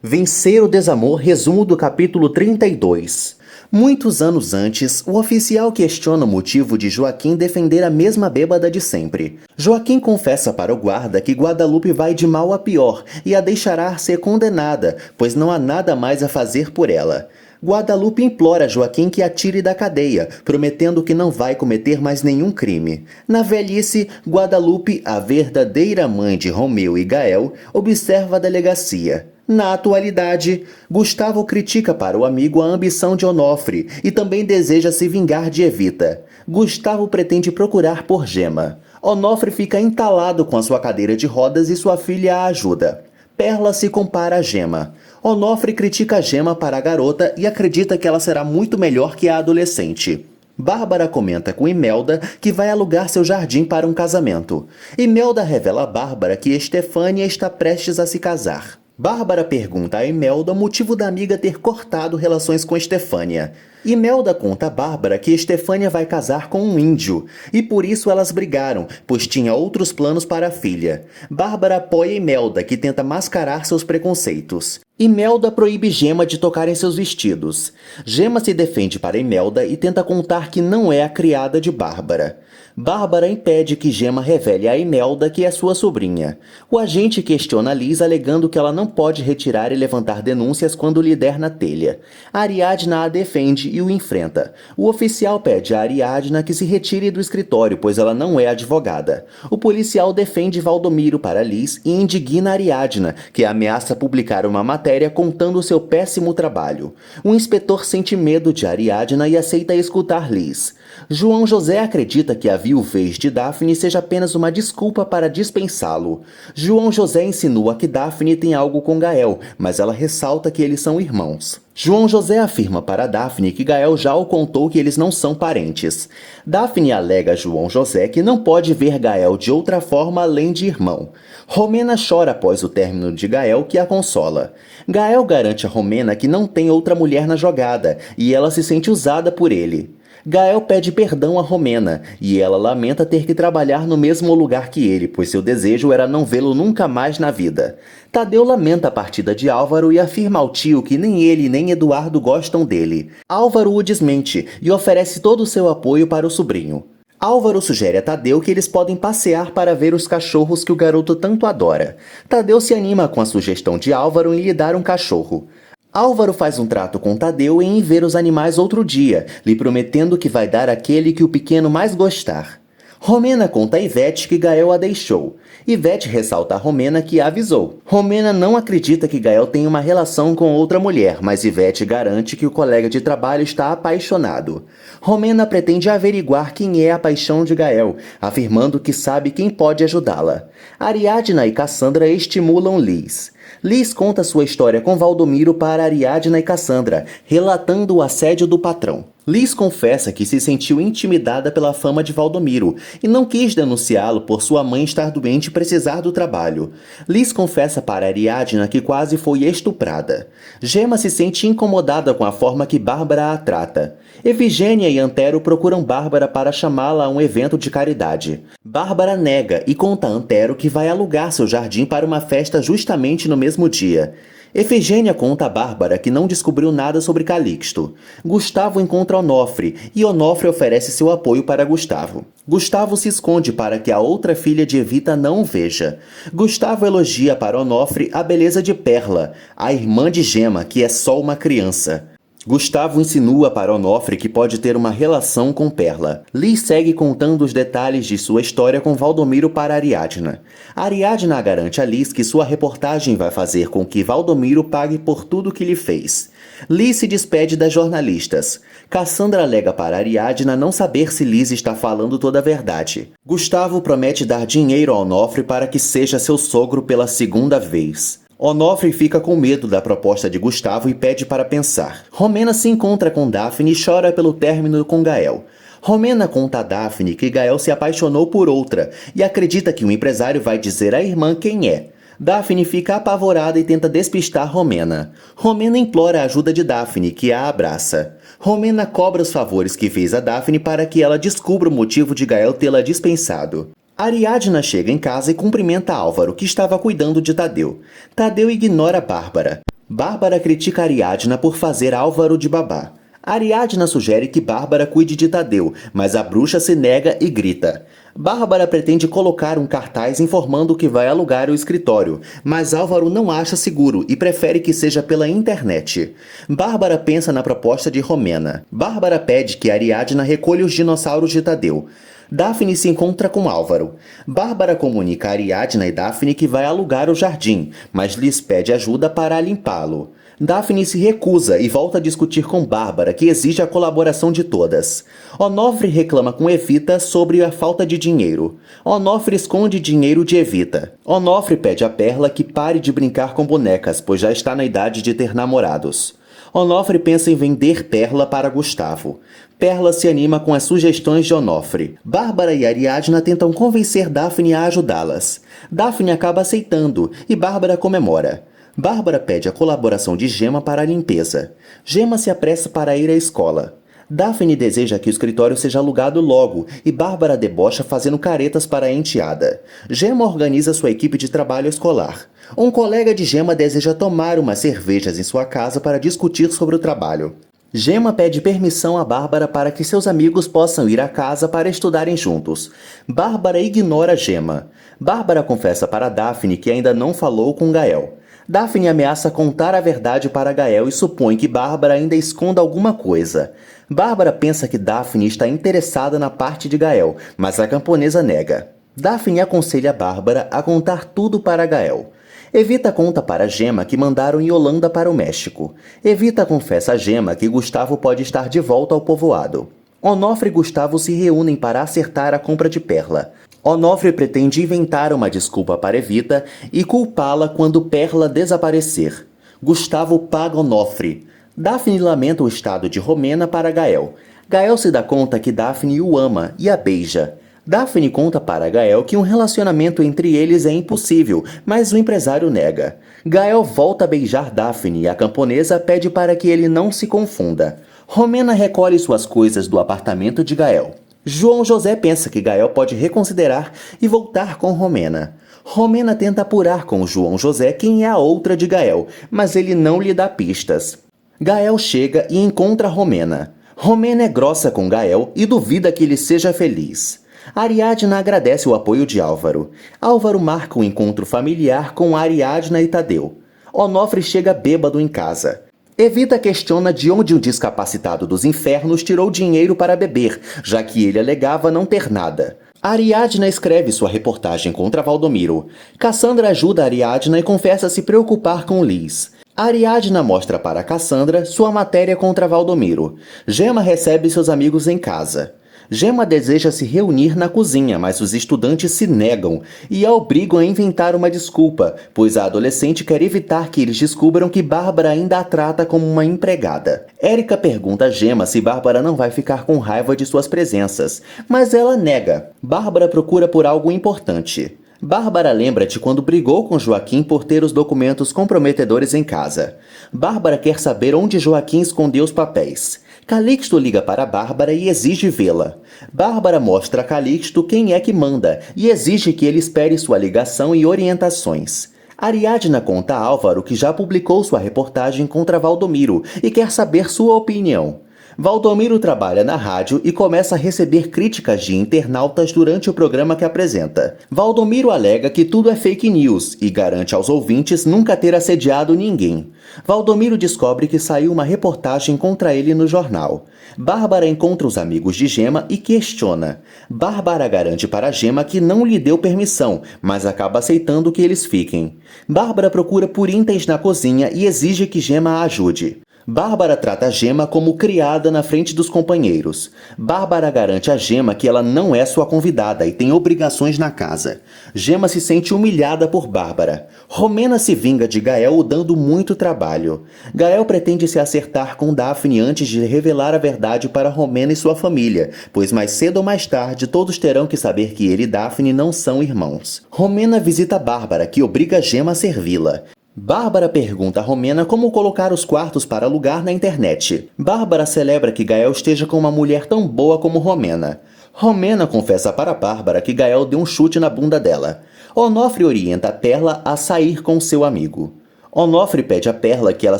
Vencer o desamor, resumo do capítulo 32. Muitos anos antes, o oficial questiona o motivo de Joaquim defender a mesma bêbada de sempre. Joaquim confessa para o guarda que Guadalupe vai de mal a pior e a deixará ser condenada, pois não há nada mais a fazer por ela. Guadalupe implora Joaquim que a tire da cadeia, prometendo que não vai cometer mais nenhum crime. Na velhice, Guadalupe, a verdadeira mãe de Romeu e Gael, observa a delegacia. Na atualidade, Gustavo critica para o amigo a ambição de Onofre e também deseja se vingar de Evita. Gustavo pretende procurar por Gema. Onofre fica entalado com a sua cadeira de rodas e sua filha a ajuda. Perla se compara a Gema. Onofre critica a Gema para a garota e acredita que ela será muito melhor que a adolescente. Bárbara comenta com Imelda que vai alugar seu jardim para um casamento. Imelda revela a Bárbara que Estefânia está prestes a se casar. Bárbara pergunta a Imelda o motivo da amiga ter cortado relações com Estefânia. Imelda conta a Bárbara que Estefânia vai casar com um índio, e por isso elas brigaram, pois tinha outros planos para a filha. Bárbara apoia Imelda, que tenta mascarar seus preconceitos. Imelda proíbe Gema de tocar em seus vestidos. Gema se defende para Imelda e tenta contar que não é a criada de Bárbara. Bárbara impede que Gema revele a Imelda que é sua sobrinha. O agente questiona Liz alegando que ela não pode retirar e levantar denúncias quando lhe der na telha. Ariadna a defende e o enfrenta. O oficial pede a Ariadna que se retire do escritório, pois ela não é advogada. O policial defende Valdomiro para Liz e indigna Ariadna, que ameaça publicar uma matéria contando seu péssimo trabalho. O inspetor sente medo de Ariadna e aceita escutar Liz. João José acredita que a viuvez de Daphne seja apenas uma desculpa para dispensá-lo. João José insinua que Daphne tem algo com Gael, mas ela ressalta que eles são irmãos. João José afirma para Daphne que Gael já o contou que eles não são parentes. Daphne alega a João José que não pode ver Gael de outra forma além de irmão. Romena chora após o término de Gael, que a consola. Gael garante a Romena que não tem outra mulher na jogada e ela se sente usada por ele. Gael pede perdão a Romena, e ela lamenta ter que trabalhar no mesmo lugar que ele, pois seu desejo era não vê-lo nunca mais na vida. Tadeu lamenta a partida de Álvaro e afirma ao tio que nem ele nem Eduardo gostam dele. Álvaro o desmente e oferece todo o seu apoio para o sobrinho. Álvaro sugere a Tadeu que eles podem passear para ver os cachorros que o garoto tanto adora. Tadeu se anima com a sugestão de Álvaro em lhe dar um cachorro. Álvaro faz um trato com Tadeu em ir ver os animais outro dia, lhe prometendo que vai dar aquele que o pequeno mais gostar. Romena conta a Ivete que Gael a deixou. Ivete ressalta a Romena que a avisou. Romena não acredita que Gael tenha uma relação com outra mulher, mas Ivete garante que o colega de trabalho está apaixonado. Romena pretende averiguar quem é a paixão de Gael, afirmando que sabe quem pode ajudá-la. Ariadna e Cassandra estimulam Liz. Liz conta sua história com Valdomiro para Ariadna e Cassandra, relatando o assédio do patrão. Liz confessa que se sentiu intimidada pela fama de Valdomiro e não quis denunciá-lo por sua mãe estar doente e precisar do trabalho. Liz confessa para Ariadna que quase foi estuprada. Gema se sente incomodada com a forma que Bárbara a trata. Efigênia e Antero procuram Bárbara para chamá-la a um evento de caridade. Bárbara nega e conta a Antero que vai alugar seu jardim para uma festa justamente no mesmo dia. Efigênia conta a Bárbara que não descobriu nada sobre Calixto. Gustavo encontra Onofre e Onofre oferece seu apoio para Gustavo. Gustavo se esconde para que a outra filha de Evita não o veja. Gustavo elogia para Onofre a beleza de Perla, a irmã de Gema, que é só uma criança. Gustavo insinua para Onofre que pode ter uma relação com Perla. Liz segue contando os detalhes de sua história com Valdomiro para Ariadna. Ariadna garante a Liz que sua reportagem vai fazer com que Valdomiro pague por tudo que lhe fez. Liz se despede das jornalistas. Cassandra alega para Ariadna não saber se Liz está falando toda a verdade. Gustavo promete dar dinheiro a Onofre para que seja seu sogro pela segunda vez. Onofre fica com medo da proposta de Gustavo e pede para pensar. Romena se encontra com Daphne e chora pelo término com Gael. Romena conta a Daphne que Gael se apaixonou por outra e acredita que o empresário vai dizer à irmã quem é. Daphne fica apavorada e tenta despistar Romena. Romena implora a ajuda de Daphne, que a abraça. Romena cobra os favores que fez a Daphne para que ela descubra o motivo de Gael tê-la dispensado. Ariadna chega em casa e cumprimenta Álvaro, que estava cuidando de Tadeu. Tadeu ignora Bárbara. Bárbara critica Ariadna por fazer Álvaro de babá. Ariadna sugere que Bárbara cuide de Tadeu, mas a bruxa se nega e grita. Bárbara pretende colocar um cartaz informando que vai alugar o escritório, mas Álvaro não acha seguro e prefere que seja pela internet. Bárbara pensa na proposta de Romena. Bárbara pede que Ariadna recolha os dinossauros de Tadeu. Daphne se encontra com Álvaro. Bárbara comunica a Ariadna e Daphne que vai alugar o jardim, mas lhes pede ajuda para limpá-lo. Daphne se recusa e volta a discutir com Bárbara, que exige a colaboração de todas. Onofre reclama com Evita sobre a falta de dinheiro. Onofre esconde dinheiro de Evita. Onofre pede a Perla que pare de brincar com bonecas, pois já está na idade de ter namorados. Onofre pensa em vender Perla para Gustavo. Perla se anima com as sugestões de Onofre. Bárbara e Ariadna tentam convencer Daphne a ajudá-las. Daphne acaba aceitando e Bárbara comemora. Bárbara pede a colaboração de Gema para a limpeza. Gema se apressa para ir à escola. Daphne deseja que o escritório seja alugado logo e Bárbara debocha fazendo caretas para a enteada. Gema organiza sua equipe de trabalho escolar. Um colega de Gema deseja tomar umas cervejas em sua casa para discutir sobre o trabalho. Gema pede permissão a Bárbara para que seus amigos possam ir à casa para estudarem juntos. Bárbara ignora Gema. Bárbara confessa para Daphne que ainda não falou com Gael. Daphne ameaça contar a verdade para Gael e supõe que Bárbara ainda esconda alguma coisa. Bárbara pensa que Daphne está interessada na parte de Gael, mas a camponesa nega. Daphne aconselha Bárbara a contar tudo para Gael. Evita conta para Gema que mandaram Yolanda para o México. Evita confessa a Gema que Gustavo pode estar de volta ao povoado. Onofre e Gustavo se reúnem para acertar a compra de Perla. Onofre pretende inventar uma desculpa para Evita e culpá-la quando Perla desaparecer. Gustavo paga Onofre. Daphne lamenta o estado de Romena para Gael. Gael se dá conta que Daphne o ama e a beija. Daphne conta para Gael que um relacionamento entre eles é impossível, mas o empresário nega. Gael volta a beijar Daphne e a camponesa pede para que ele não se confunda. Romena recolhe suas coisas do apartamento de Gael. João José pensa que Gael pode reconsiderar e voltar com Romena. Romena tenta apurar com João José quem é a outra de Gael, mas ele não lhe dá pistas. Gael chega e encontra Romena. Romena é grossa com Gael e duvida que ele seja feliz. Ariadna agradece o apoio de Álvaro. Álvaro marca um encontro familiar com Ariadna e Tadeu. Onofre chega bêbado em casa. Evita questiona de onde o discapacitado dos infernos tirou dinheiro para beber, já que ele alegava não ter nada. Ariadna escreve sua reportagem contra Valdomiro. Cassandra ajuda Ariadna e confessa se preocupar com Liz. Ariadna mostra para Cassandra sua matéria contra Valdomiro. Gema recebe seus amigos em casa. Gema deseja se reunir na cozinha, mas os estudantes se negam e a obrigam a inventar uma desculpa, pois a adolescente quer evitar que eles descubram que Bárbara ainda a trata como uma empregada. Érica pergunta a Gema se Bárbara não vai ficar com raiva de suas presenças, mas ela nega. Bárbara procura por algo importante. Bárbara lembra de quando brigou com Joaquim por ter os documentos comprometedores em casa. Bárbara quer saber onde Joaquim escondeu os papéis. Calixto liga para Bárbara e exige vê-la. Bárbara mostra a Calixto quem é que manda e exige que ele espere sua ligação e orientações. Ariadna conta a Álvaro que já publicou sua reportagem contra Valdomiro e quer saber sua opinião. Valdomiro trabalha na rádio e começa a receber críticas de internautas durante o programa que apresenta. Valdomiro alega que tudo é fake news e garante aos ouvintes nunca ter assediado ninguém. Valdomiro descobre que saiu uma reportagem contra ele no jornal. Bárbara encontra os amigos de Gema e questiona. Bárbara garante para Gema que não lhe deu permissão, mas acaba aceitando que eles fiquem. Bárbara procura por itens na cozinha e exige que Gema a ajude. Bárbara trata a Gema como criada na frente dos companheiros. Bárbara garante a Gema que ela não é sua convidada e tem obrigações na casa. Gema se sente humilhada por Bárbara. Romena se vinga de Gael dando muito trabalho. Gael pretende se acertar com Daphne antes de revelar a verdade para Romena e sua família, pois mais cedo ou mais tarde todos terão que saber que ele e Daphne não são irmãos. Romena visita Bárbara, que obriga Gema a servi-la. Bárbara pergunta a Romena como colocar os quartos para alugar na internet. Bárbara celebra que Gael esteja com uma mulher tão boa como Romena. Romena confessa para Bárbara que Gael deu um chute na bunda dela. Onofre orienta Perla a sair com seu amigo. Onofre pede a Perla que ela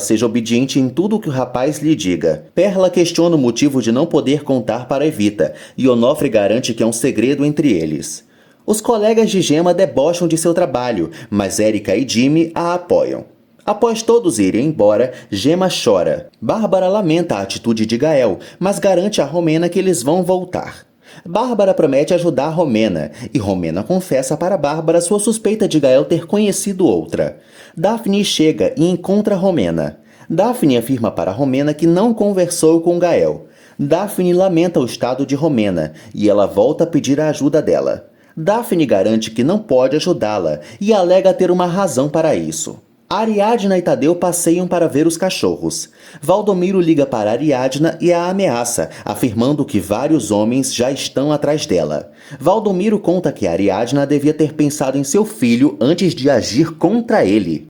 seja obediente em tudo o que o rapaz lhe diga. Perla questiona o motivo de não poder contar para Evita, e Onofre garante que é um segredo entre eles. Os colegas de Gemma debocham de seu trabalho, mas Erika e Jimmy a apoiam. Após todos irem embora, Gemma chora. Bárbara lamenta a atitude de Gael, mas garante a Romena que eles vão voltar. Bárbara promete ajudar Romena, e Romena confessa para Bárbara sua suspeita de Gael ter conhecido outra. Daphne chega e encontra Romena. Daphne afirma para Romena que não conversou com Gael. Daphne lamenta o estado de Romena, e ela volta a pedir a ajuda dela. Daphne garante que não pode ajudá-la, e alega ter uma razão para isso. Ariadna e Tadeu passeiam para ver os cachorros. Valdomiro liga para Ariadna e a ameaça, afirmando que vários homens já estão atrás dela. Valdomiro conta que Ariadna devia ter pensado em seu filho antes de agir contra ele.